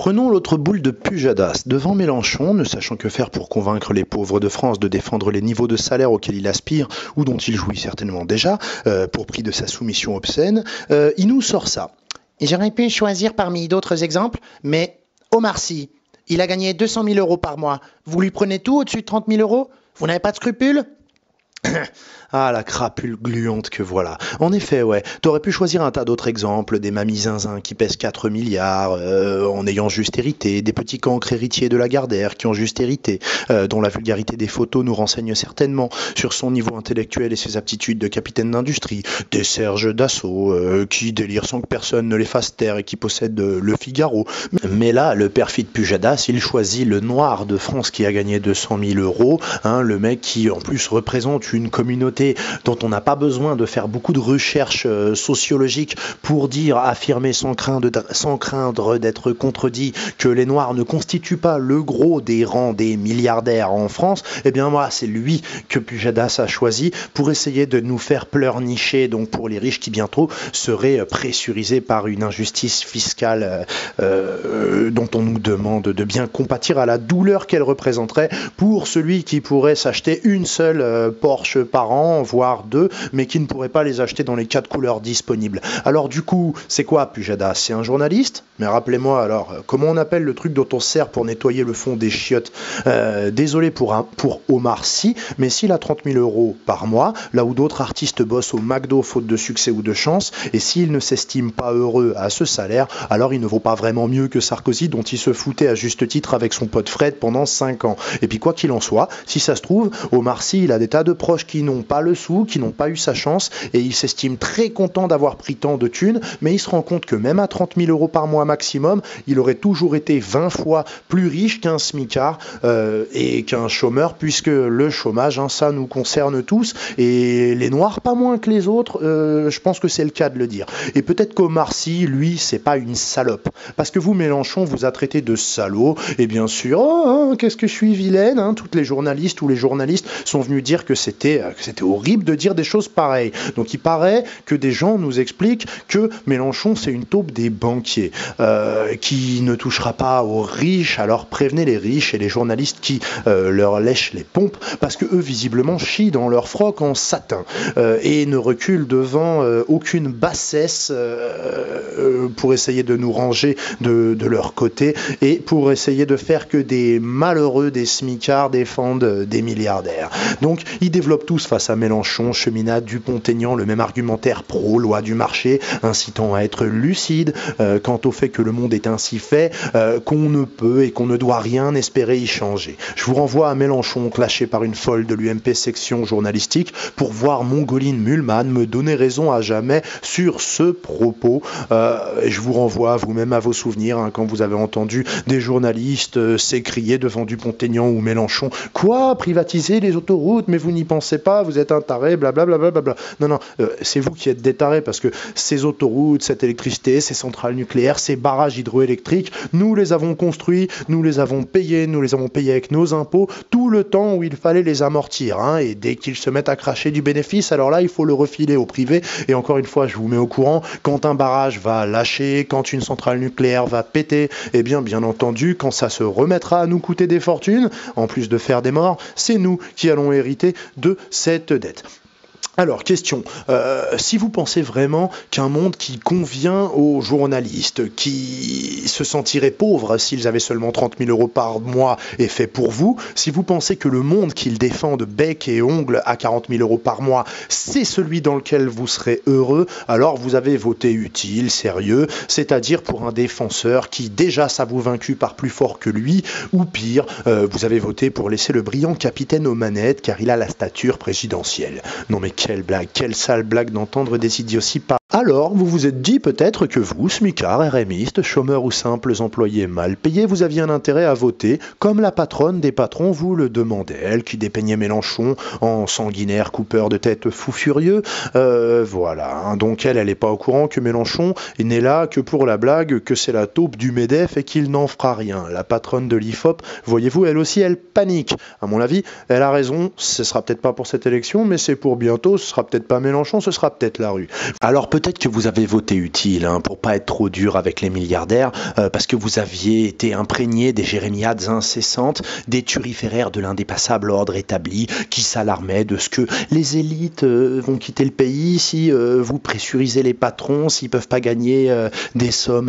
Prenons l'autre boule de Pujadas. Devant Mélenchon, ne sachant que faire pour convaincre les pauvres de France de défendre les niveaux de salaire auxquels il aspire, ou dont il jouit certainement déjà, pour prix de sa soumission obscène, il nous sort ça. J'aurais pu choisir parmi d'autres exemples, mais Omar Sy, il a gagné 200 000 euros par mois. Vous lui prenez tout au-dessus de 30 000 euros? Vous n'avez pas de scrupules? Ah, la crapule gluante que voilà. En effet, ouais, t'aurais pu choisir un tas d'autres exemples, des mamies zinzin qui pèsent 4 milliards, en ayant juste hérité, des petits cancres héritiers de Lagardère qui ont juste hérité, dont la vulgarité des photos nous renseigne certainement sur son niveau intellectuel et ses aptitudes de capitaine d'industrie, des Serge Dassault, qui délirent sans que personne ne les fasse taire et qui possèdent Le Figaro. Mais là, le perfide Pujadas, il choisit le noir de France qui a gagné 200 000 euros, hein, le mec qui en plus représente une communauté dont on n'a pas besoin de faire beaucoup de recherches sociologiques pour affirmer sans craindre d'être contredit que les Noirs ne constituent pas le gros des rangs des milliardaires en France. Eh bien moi, c'est lui que Pujadas a choisi pour essayer de nous faire pleurnicher, donc pour les riches qui bientôt seraient pressurisés par une injustice fiscale dont on nous demande de bien compatir à la douleur qu'elle représenterait pour celui qui pourrait s'acheter une seule Porsche par an, voire deux, mais qui ne pourrait pas les acheter dans les 4 couleurs disponibles. Alors du coup, c'est quoi Pujadas? C'est un journaliste? Mais rappelez-moi alors, comment on appelle le truc dont on sert pour nettoyer le fond des chiottes? Désolé pour Omar Sy, mais s'il a 30 000 euros par mois, là où d'autres artistes bossent au McDo faute de succès ou de chance, et s'il ne s'estime pas heureux à ce salaire, alors il ne vaut pas vraiment mieux que Sarkozy, dont il se foutait à juste titre avec son pote Fred pendant 5 ans. Et puis quoi qu'il en soit, si ça se trouve, Omar Sy, il a des tas de proches qui n'ont pas le sou, qui n'ont pas eu sa chance, et il s'estime très content d'avoir pris tant de thunes, mais il se rend compte que même à 30 000 euros par mois maximum, il aurait toujours été 20 fois plus riche qu'un smicard et qu'un chômeur, puisque le chômage, hein, ça nous concerne tous, et les Noirs pas moins que les autres, je pense que c'est le cas de le dire. Et peut-être qu'Omar Sy, lui, c'est pas une salope, parce que vous, Mélenchon, vous a traité de salaud, et bien sûr, qu'est-ce que je suis vilaine, hein, toutes les journalistes ou les journalistes sont venus dire que c'était horrible de dire des choses pareilles. Donc il paraît que des gens nous expliquent que Mélenchon c'est une taupe des banquiers qui ne touchera pas aux riches, alors prévenez les riches et les journalistes qui leur lèchent les pompes parce que eux visiblement chient dans leur froc en satin et ne reculent devant aucune bassesse pour essayer de nous ranger de leur côté et pour essayer de faire que des malheureux, des smicards défendent des milliardaires. Donc ils développent tous face à Mélenchon, Cheminade, Dupont-Aignan, le même argumentaire pro-loi du marché, incitant à être lucide quant au fait que le monde est ainsi fait, qu'on ne peut et qu'on ne doit rien espérer y changer. Je vous renvoie à Mélenchon, clashé par une folle de l'UMP section journalistique, pour voir Mongoline Mulman me donner raison à jamais sur ce propos. Et je vous renvoie vous-même à vos souvenirs, hein, quand vous avez entendu des journalistes s'écrier devant Dupont-Aignan ou Mélenchon, quoi, privatiser les autoroutes, mais vous n'y pensez pas, vous êtes un taré, blablabla. Non, c'est vous qui êtes des tarés, parce que ces autoroutes, cette électricité, ces centrales nucléaires, ces barrages hydroélectriques, nous les avons construits, nous les avons payés avec nos impôts, tout le temps où il fallait les amortir, hein, et dès qu'ils se mettent à cracher du bénéfice, alors là, il faut le refiler au privé, et encore une fois, je vous mets au courant, quand un barrage va lâcher, quand une centrale nucléaire va péter, eh bien entendu, quand ça se remettra à nous coûter des fortunes, en plus de faire des morts, c'est nous qui allons hériter de cette dette. Alors, question, si vous pensez vraiment qu'un monde qui convient aux journalistes, qui se sentiraient pauvres s'ils avaient seulement 30 000 euros par mois est fait pour vous, si vous pensez que le monde qu'ils défendent bec et ongles à 40 000 euros par mois, c'est celui dans lequel vous serez heureux, alors vous avez voté utile, sérieux, c'est-à-dire pour un défenseur qui déjà s'avoue vaincu par plus fort que lui, ou pire, vous avez voté pour laisser le brillant capitaine aux manettes car il a la stature présidentielle. Non mais quelle blague, quelle sale blague d'entendre des idioties par... Alors, vous vous êtes dit peut-être que vous, smicards, RMistes, chômeurs ou simples employés mal payés, vous aviez un intérêt à voter, comme la patronne des patrons vous le demandait, elle qui dépeignait Mélenchon en sanguinaire coupeur de tête fou furieux. Voilà, hein. Donc elle est pas au courant que Mélenchon n'est là que pour la blague, que c'est la taupe du MEDEF et qu'il n'en fera rien. La patronne de l'IFOP, voyez-vous, elle aussi, elle panique. À mon avis, elle a raison, ce sera peut-être pas pour cette élection, mais c'est pour bientôt, ce sera peut-être pas Mélenchon, ce sera peut-être la rue. Alors peut-être que vous avez voté utile pour pas être trop dur avec les milliardaires, parce que vous aviez été imprégné des jérémiades incessantes des turiféraires de l'indépassable ordre établi qui s'alarmaient de ce que les élites vont quitter le pays si vous pressurisez les patrons, s'ils peuvent pas gagner des sommes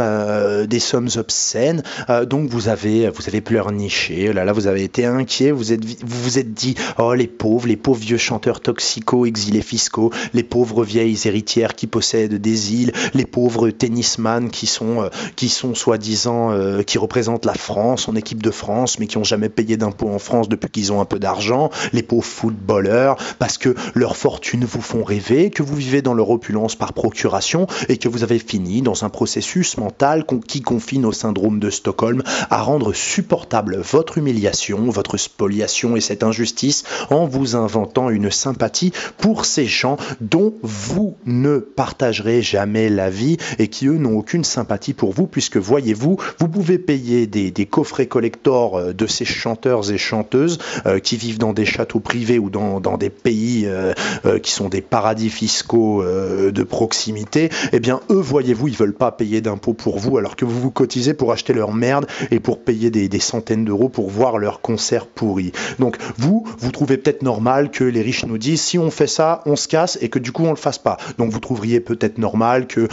obscènes. Donc vous avez pleurniché, là vous avez été inquiet, vous vous êtes dit oh les pauvres vieux chanteurs toxicaux, exilés fiscaux, les pauvres vieilles héritières qui possèdent des îles, les pauvres tennisman qui sont soi-disant qui représentent la France en équipe de France mais qui n'ont jamais payé d'impôts en France depuis qu'ils ont un peu d'argent, les pauvres footballeurs parce que leurs fortunes vous font rêver, que vous vivez dans leur opulence par procuration et que vous avez fini dans un processus mental qui confine au syndrome de Stockholm à rendre supportable votre humiliation, votre spoliation et cette injustice en vous inventant une sympathie pour ces gens dont vous ne partagerez jamais la vie et qui eux n'ont aucune sympathie pour vous puisque voyez-vous, vous pouvez payer des coffrets collectors de ces chanteurs et chanteuses qui vivent dans des châteaux privés ou dans des pays qui sont des paradis fiscaux de proximité, eh bien eux voyez-vous ils veulent pas payer d'impôts pour vous alors que vous vous cotisez pour acheter leur merde et pour payer des centaines d'euros pour voir leurs concerts pourris. Donc vous trouvez peut-être normal que les riches nous disent si on fait ça on se casse et que du coup on le fasse pas. Donc vous trouveriez peut-être normal que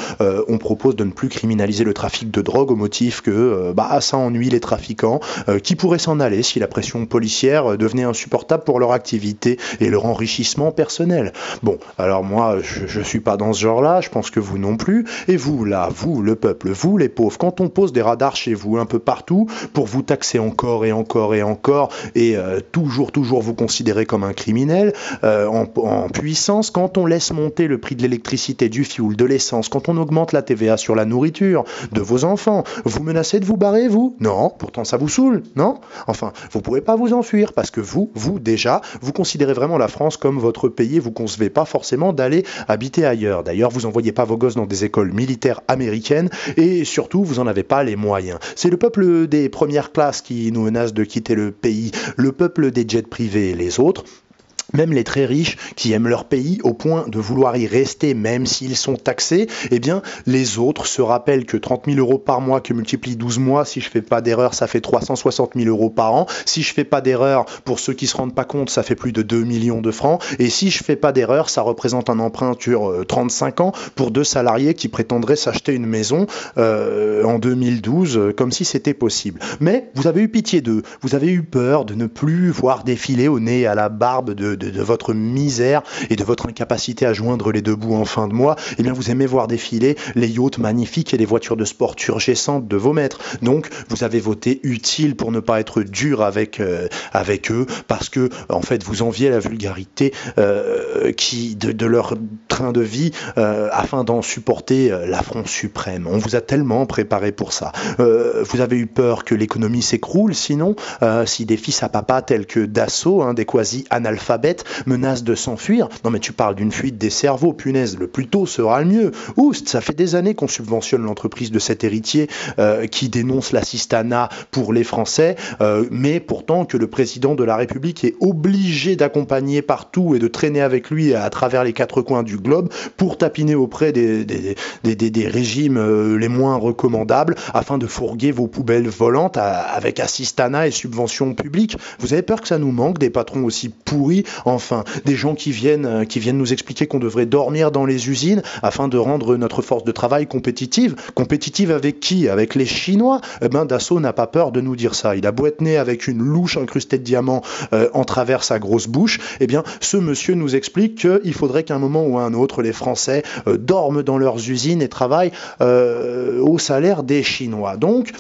on propose de ne plus criminaliser le trafic de drogue au motif que ça ennuie les trafiquants qui pourraient s'en aller si la pression policière devenait insupportable pour leur activité et leur enrichissement personnel. Bon, alors moi je suis pas dans ce genre-là, je pense que vous non plus. Et vous là, vous le peuple, vous les pauvres, quand on pose des radars chez vous un peu partout pour vous taxer encore et encore et encore et toujours vous considérer comme un criminel en puissance, quand on laisse monter le prix de l'électricité, du fioul, de l'essence, quand on augmente la TVA sur la nourriture de vos enfants, vous menacez de vous barrer, vous? Non, pourtant ça vous saoule, non? Enfin, vous pouvez pas vous enfuir parce que vous déjà, vous considérez vraiment la France comme votre pays et vous concevez pas forcément d'aller habiter ailleurs. D'ailleurs, vous envoyez pas vos gosses dans des écoles militaires américaines et surtout, vous en avez pas les moyens. C'est le peuple des premières classes qui nous menace de quitter le pays, le peuple des jets privés et les autres. Même les très riches qui aiment leur pays au point de vouloir y rester même s'ils sont taxés, eh bien les autres se rappellent que 30 000 euros par mois que multiplie 12 mois, si je fais pas d'erreur, ça fait 360 000 euros par an. Si je fais pas d'erreur, pour ceux qui se rendent pas compte, ça fait plus de 2 millions de francs. Et si je fais pas d'erreur, ça représente un emprunt sur 35 ans pour 2 salariés qui prétendraient s'acheter une maison en 2012, comme si c'était possible. Mais vous avez eu pitié d'eux, vous avez eu peur de ne plus voir défiler au nez et à la barbe de votre misère et de votre incapacité à joindre les deux bouts en fin de mois, eh bien vous aimez voir défiler les yachts magnifiques et les voitures de sport turgescentes de vos maîtres. Donc vous avez voté utile pour ne pas être dur avec eux parce que en fait vous enviez la vulgarité de leur train de vie afin d'en supporter l'affront suprême. On vous a tellement préparé pour ça. Vous avez eu peur que l'économie s'écroule sinon si des fils à papa tels que Dassault, des quasi-analphabètes menacent de s'enfuir. Non mais tu parles d'une fuite des cerveaux, punaise, le plus tôt sera le mieux. Oust, ça fait des années qu'on subventionne l'entreprise de cet héritier qui dénonce l'assistanat pour les Français, mais pourtant que le président de la République est obligé d'accompagner partout et de traîner avec lui à travers les 4 coins du globe pour tapiner auprès des régimes les moins recommandables afin de fourguer vos poubelles volantes avec assistanat et subventions publiques. Vous avez peur que ça nous manque des patrons aussi pourris? Enfin, des gens qui viennent nous expliquer qu'on devrait dormir dans les usines afin de rendre notre force de travail compétitive. Compétitive avec qui? Avec les Chinois? Eh ben, Dassault n'a pas peur de nous dire ça. Il a beau être né avec une louche incrustée de diamants en travers sa grosse bouche. Eh bien, ce monsieur nous explique qu'il faudrait qu'à un moment ou à un autre, les Français dorment dans leurs usines et travaillent au salaire des Chinois. Donc,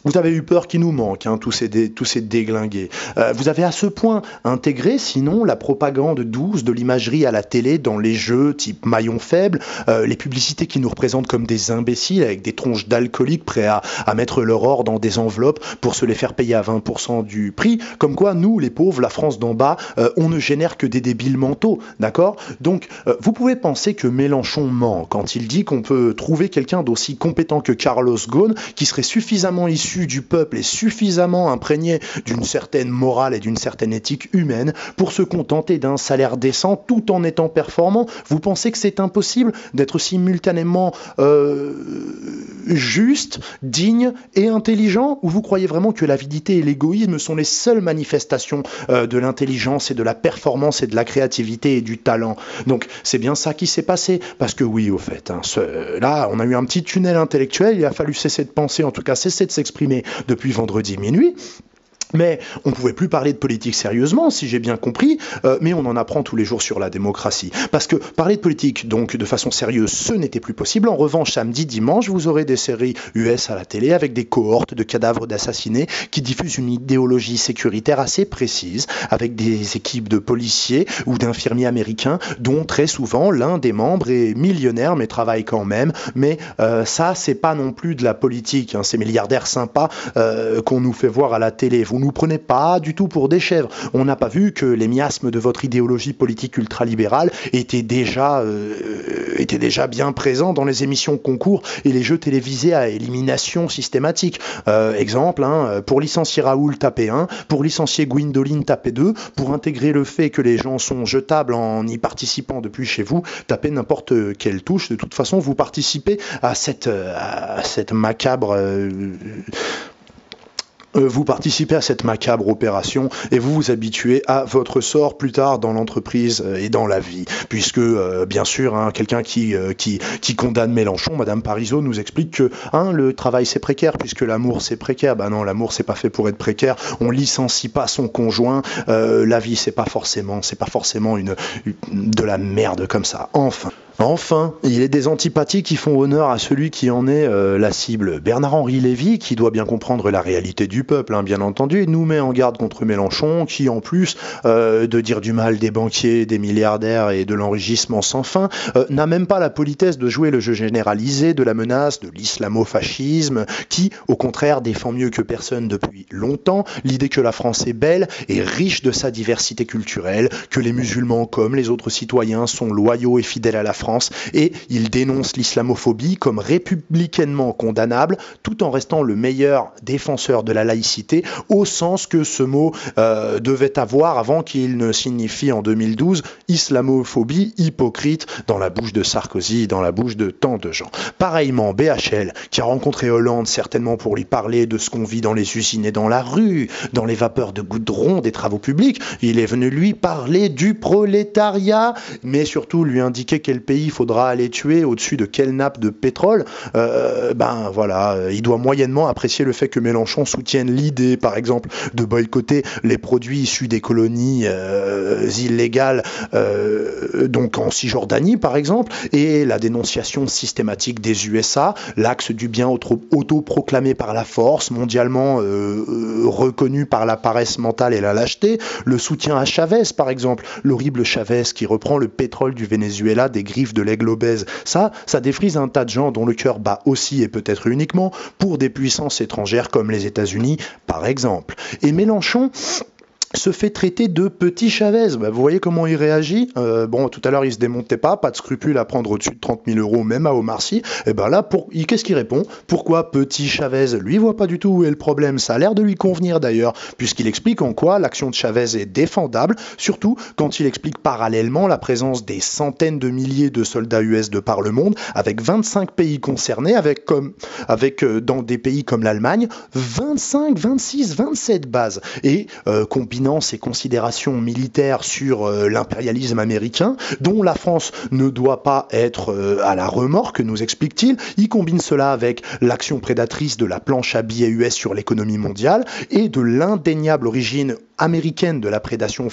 vous avez eu peur qu'il nous manque, tous ces déglingués. Vous avez à ce point intégré, sinon, la propagande douce de l'imagerie à la télé dans les jeux type maillon faible, les publicités qui nous représentent comme des imbéciles avec des tronches d'alcooliques prêts à mettre leur or dans des enveloppes pour se les faire payer à 20% du prix. Comme quoi, nous, les pauvres, la France d'en bas, on ne génère que des débiles mentaux, d'accord? Donc, vous pouvez penser que Mélenchon ment quand il dit qu'on peut trouver quelqu'un d'aussi compétent que Carlos Ghosn qui serait suffisamment issu issu du peuple et suffisamment imprégné d'une certaine morale et d'une certaine éthique humaine pour se contenter d'un salaire décent tout en étant performant? Vous pensez que c'est impossible d'être simultanément juste, digne et intelligent? Ou vous croyez vraiment que l'avidité et l'égoïsme sont les seules manifestations de l'intelligence et de la performance et de la créativité et du talent? Donc c'est bien ça qui s'est passé, parce que oui, au fait, là on a eu un petit tunnel intellectuel, il a fallu cesser de penser, en tout cas cesser de s'exprimer depuis vendredi minuit. Mais on ne pouvait plus parler de politique sérieusement, si j'ai bien compris, mais on en apprend tous les jours sur la démocratie. Parce que parler de politique, donc de façon sérieuse, ce n'était plus possible. En revanche, samedi, dimanche, vous aurez des séries US à la télé avec des cohortes de cadavres d'assassinés qui diffusent une idéologie sécuritaire assez précise, avec des équipes de policiers ou d'infirmiers américains, dont très souvent l'un des membres est millionnaire, mais travaille quand même. Mais ça, c'est pas non plus de la politique, hein, ces milliardaires sympas qu'on nous fait voir à la télé. Vous nous prenez pas du tout pour des chèvres. On n'a pas vu que les miasmes de votre idéologie politique ultralibérale étaient déjà bien présents dans les émissions concours et les jeux télévisés à élimination systématique. Exemple, pour licencier Raoul, tapez 1, pour licencier Gwendoline, tapez 2, pour intégrer le fait que les gens sont jetables en y participant depuis chez vous, tapez n'importe quelle touche. De toute façon, vous participez à cette macabre... Vous participez à cette macabre opération et vous vous habituez à votre sort plus tard dans l'entreprise et dans la vie. Puisque, bien sûr, quelqu'un qui condamne Mélenchon, Madame Parizeau, nous explique que le travail c'est précaire, puisque l'amour c'est précaire. Ben non, l'amour c'est pas fait pour être précaire. On licencie pas son conjoint. La vie c'est pas forcément de la merde comme ça. Enfin, il est des antipathies qui font honneur à celui qui en est la cible. Bernard-Henri Lévy, qui doit bien comprendre la réalité du peuple, bien entendu, nous met en garde contre Mélenchon, qui en plus de dire du mal des banquiers, des milliardaires et de l'enrichissement sans fin, n'a même pas la politesse de jouer le jeu généralisé de la menace de l'islamo-fascisme, qui, au contraire, défend mieux que personne depuis longtemps l'idée que la France est belle et riche de sa diversité culturelle, que les musulmans comme les autres citoyens sont loyaux et fidèles à la France, et il dénonce l'islamophobie comme républicainement condamnable, tout en restant le meilleur défenseur de la laïcité, au sens que ce mot devait avoir avant qu'il ne signifie en 2012 islamophobie hypocrite dans la bouche de Sarkozy, dans la bouche de tant de gens. Pareillement, BHL, qui a rencontré Hollande certainement pour lui parler de ce qu'on vit dans les usines et dans la rue, dans les vapeurs de goudron des travaux publics, il est venu lui parler du prolétariat, mais surtout lui indiquer quel pays il faudra aller tuer au-dessus de quelle nappe de pétrole. Il doit moyennement apprécier le fait que Mélenchon soutienne l'idée, par exemple, de boycotter les produits issus des colonies illégales, donc en Cisjordanie, par exemple, et la dénonciation systématique des USA, l'axe du bien autoproclamé par la force, mondialement reconnu par la paresse mentale et la lâcheté, le soutien à Chavez, par exemple, l'horrible Chavez qui reprend le pétrole du Venezuela des griffes de l'aigle obèse. Ça défrise un tas de gens dont le cœur bat aussi et peut-être uniquement pour des puissances étrangères comme les États-Unis, par exemple. Et Mélenchon se fait traiter de petit Chavez. Vous voyez comment il réagit. Tout à l'heure, il se démontait pas de scrupule à prendre au-dessus de 30 000 euros, même à Omar Sy. Et là, qu'est-ce qu'il répond? Pourquoi petit Chavez? Lui, il voit pas du tout où est le problème. Ça a l'air de lui convenir d'ailleurs, puisqu'il explique en quoi l'action de Chavez est défendable, surtout quand il explique parallèlement la présence des centaines de milliers de soldats US de par le monde, avec 25 pays concernés, avec dans des pays comme l'Allemagne, 25, 26, 27 bases. Et combinant ses considérations militaires sur l'impérialisme américain, dont la France ne doit pas être à la remorque, nous explique-t-il. Il combine cela avec l'action prédatrice de la planche à billets US sur l'économie mondiale et de l'indéniable origine américaine de la prédation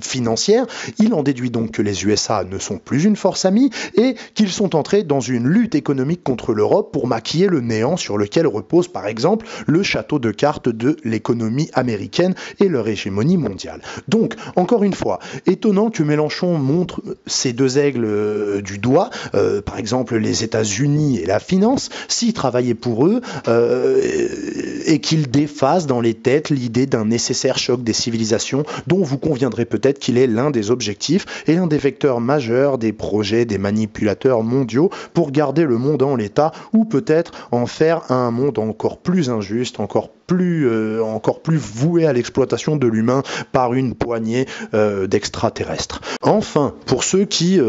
financière. Il en déduit donc que les USA ne sont plus une force amie et qu'ils sont entrés dans une lutte économique contre l'Europe pour maquiller le néant sur lequel repose par exemple le château de cartes de l'économie américaine et leur hégémonie mondiale. Donc, encore une fois, étonnant que Mélenchon montre ces deux aigles du doigt, par exemple les États-Unis et la finance, s'ils travaillaient pour eux, et qu'ils défassent dans les têtes l'idée d'un nécessaire choc choc des civilisations dont vous conviendrez peut-être qu'il est l'un des objectifs et l'un des vecteurs majeurs des projets des manipulateurs mondiaux pour garder le monde en l'état ou peut-être en faire un monde encore plus injuste, encore plus voué à l'exploitation de l'humain par une poignée d'extraterrestres. Enfin, pour ceux qui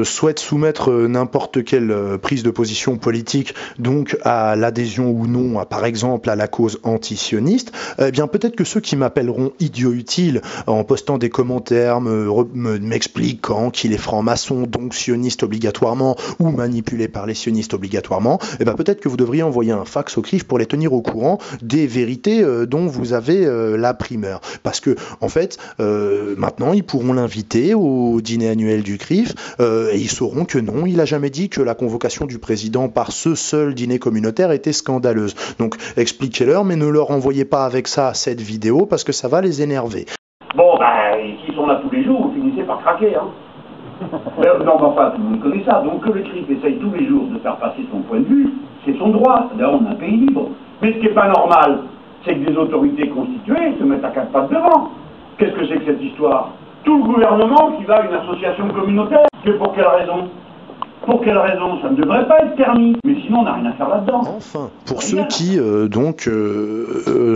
souhaitent soumettre n'importe quelle prise de position politique donc à l'adhésion ou non, par exemple à la cause antisioniste, eh bien peut-être que ceux qui m'appelleront idiot utile en postant des commentaires m'expliquant qu'il est franc-maçon, donc sioniste obligatoirement, ou manipulé par les sionistes obligatoirement, eh bien peut-être que vous devriez envoyer un fax au CRIF pour les tenir au courant des vérités dont vous avez la primeur. Parce que, en fait, maintenant, ils pourront l'inviter au dîner annuel du CRIF et ils sauront que non, il n'a jamais dit que la convocation du président par ce seul dîner communautaire était scandaleuse. Donc, expliquez-leur, mais ne leur envoyez pas avec ça cette vidéo parce que ça va les énerver. Bon, s'ils sont là tous les jours, vous finissez par craquer, hein. Non, mais enfin, tout le monde connaît ça. Donc que le CRIF essaye tous les jours de faire passer son point de vue, c'est son droit. D'ailleurs, on est un pays libre. Mais ce qui n'est pas normal, c'est que des autorités constituées se mettent à quatre pattes devant. Qu'est-ce que c'est que cette histoire? Tout le gouvernement qui va à une association communautaire. Mais pour quelle raison? Pour quelle raison? Ça ne devrait pas être permis. Mais sinon, on n'a rien à faire là-dedans. Enfin, pour ceux qui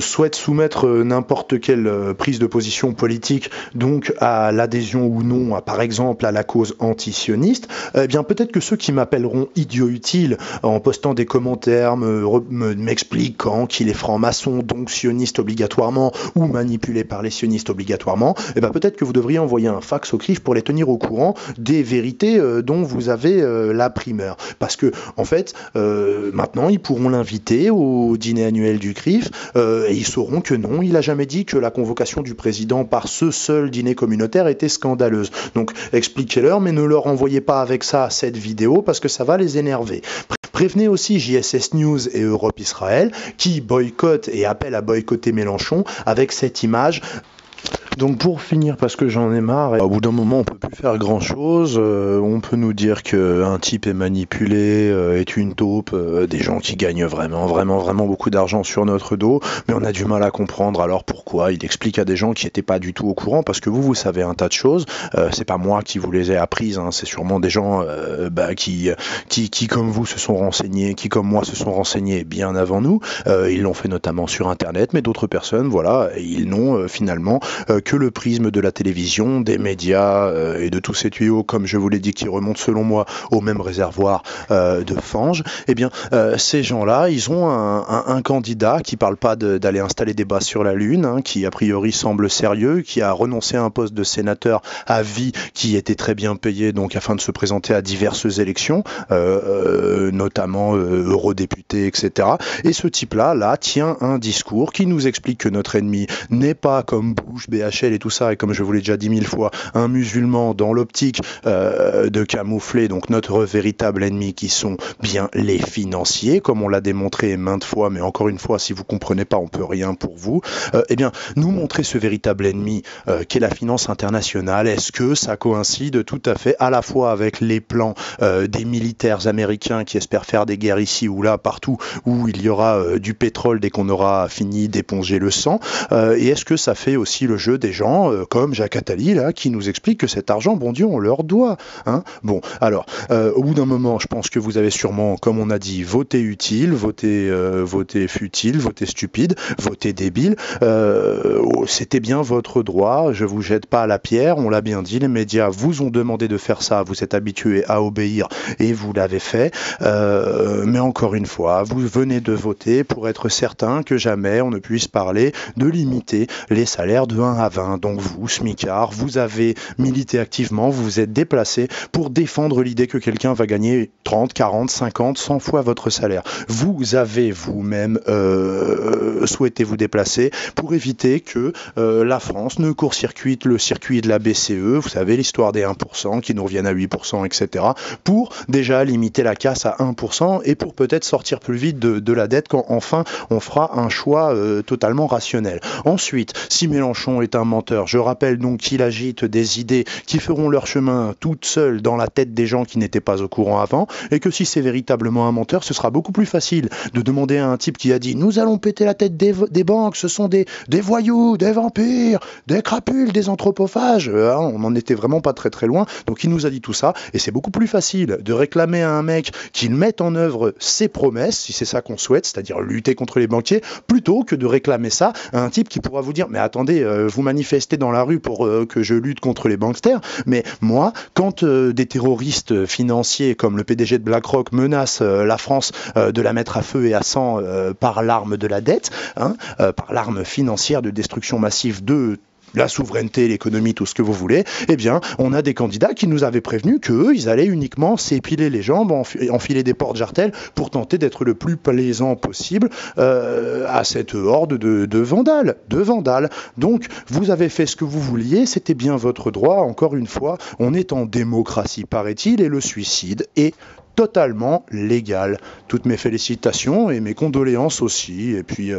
souhaitent soumettre n'importe quelle prise de position politique donc à l'adhésion ou non, par exemple à la cause antisioniste, eh bien peut-être que ceux qui m'appelleront idiot utile en postant des commentaires m'expliquant qu'il est franc-maçon, donc sioniste obligatoirement, ou manipulé par les sionistes obligatoirement, eh bien peut-être que vous devriez envoyer un fax au CRIF pour les tenir au courant des vérités dont vous avez la primeur. Parce que, en fait, maintenant, ils pourront l'inviter au dîner annuel du CRIF et ils sauront que non, il n'a jamais dit que la convocation du président par ce seul dîner communautaire était scandaleuse. Donc, expliquez-leur, mais ne leur envoyez pas avec ça cette vidéo parce que ça va les énerver. Prévenez aussi JSS News et Europe Israël qui boycottent et appellent à boycotter Mélenchon avec cette image. Donc pour finir, parce que j'en ai marre, au bout d'un moment on peut plus faire grand chose, on peut nous dire qu'un type est manipulé, est une taupe, des gens qui gagnent vraiment beaucoup d'argent sur notre dos, mais on a du mal à comprendre alors pourquoi. Il explique à des gens qui n'étaient pas du tout au courant, parce que vous savez un tas de choses, c'est pas moi qui vous les ai apprises, hein, c'est sûrement des gens qui comme vous se sont renseignés, qui comme moi se sont renseignés bien avant nous, ils l'ont fait notamment sur internet, mais d'autres personnes, voilà, ils n'ont finalement que le prisme de la télévision, des médias et de tous ces tuyaux, comme je vous l'ai dit, qui remontent selon moi au même réservoir de fange, eh bien ces gens-là, ils ont un candidat qui parle pas d'aller installer des bases sur la Lune, hein, qui a priori semble sérieux, qui a renoncé à un poste de sénateur à vie qui était très bien payé, donc afin de se présenter à diverses élections, notamment eurodéputés, etc. Et ce type-là, tient un discours qui nous explique que notre ennemi n'est pas comme Bush, BHL et tout ça, et comme je vous l'ai déjà dit 1000 fois, un musulman dans l'optique de camoufler donc notre véritable ennemi qui sont bien les financiers, comme on l'a démontré maintes fois, mais encore une fois, si vous comprenez pas, on peut rien pour vous. Eh bien, nous montrer ce véritable ennemi qu'est la finance internationale, est-ce que ça coïncide tout à fait à la fois avec les plans des militaires américains qui espèrent faire des guerres ici ou là, partout où il y aura du pétrole dès qu'on aura fini d'éponger le sang, et est-ce que ça fait aussi le jeu des gens comme Jacques Attali là, qui nous explique que cet argent, bon Dieu, on leur doit. Hein. Bon, alors, au bout d'un moment, je pense que vous avez sûrement, comme on a dit, voté utile, voté futile, voté stupide, voté débile. C'était bien votre droit, je vous jette pas à la pierre, on l'a bien dit, les médias vous ont demandé de faire ça, vous êtes habitués à obéir et vous l'avez fait. Mais encore une fois, vous venez de voter pour être certain que jamais on ne puisse parler de limiter les salaires de 1 à 20. Donc vous, smicard, vous avez milité activement, vous vous êtes déplacé pour défendre l'idée que quelqu'un va gagner 30, 40, 50, 100 fois votre salaire. Vous avez vous-même souhaité vous déplacer pour éviter que la France ne court-circuite le circuit de la BCE, vous savez l'histoire des 1% qui nous reviennent à 8%, etc. pour déjà limiter la casse à 1% et pour peut-être sortir plus vite de la dette quand enfin on fera un choix totalement rationnel. Ensuite, si Mélenchon est un menteur. Je rappelle donc qu'il agite des idées qui feront leur chemin toutes seules dans la tête des gens qui n'étaient pas au courant avant, et que si c'est véritablement un menteur, ce sera beaucoup plus facile de demander à un type qui a dit « Nous allons péter la tête des banques, ce sont des voyous, des vampires, des crapules, des anthropophages. » On n'en était vraiment pas très très loin, donc il nous a dit tout ça, et c'est beaucoup plus facile de réclamer à un mec qu'il mette en œuvre ses promesses, si c'est ça qu'on souhaite, c'est-à-dire lutter contre les banquiers, plutôt que de réclamer ça à un type qui pourra vous dire « Mais attendez, vous manifestez dans la rue pour que je lutte contre les banksters, mais moi, quand des terroristes financiers comme le PDG de BlackRock menacent la France de la mettre à feu et à sang par l'arme de la dette, par l'arme financière de destruction massive de la souveraineté, l'économie, tout ce que vous voulez, eh bien, on a des candidats qui nous avaient prévenus qu'eux, ils allaient uniquement s'épiler les jambes, enfiler des portes jartelles pour tenter d'être le plus plaisant possible à cette horde de vandales. Donc, vous avez fait ce que vous vouliez, c'était bien votre droit. Encore une fois, on est en démocratie, paraît-il, et le suicide est totalement légal. Toutes mes félicitations et mes condoléances aussi. Et puis,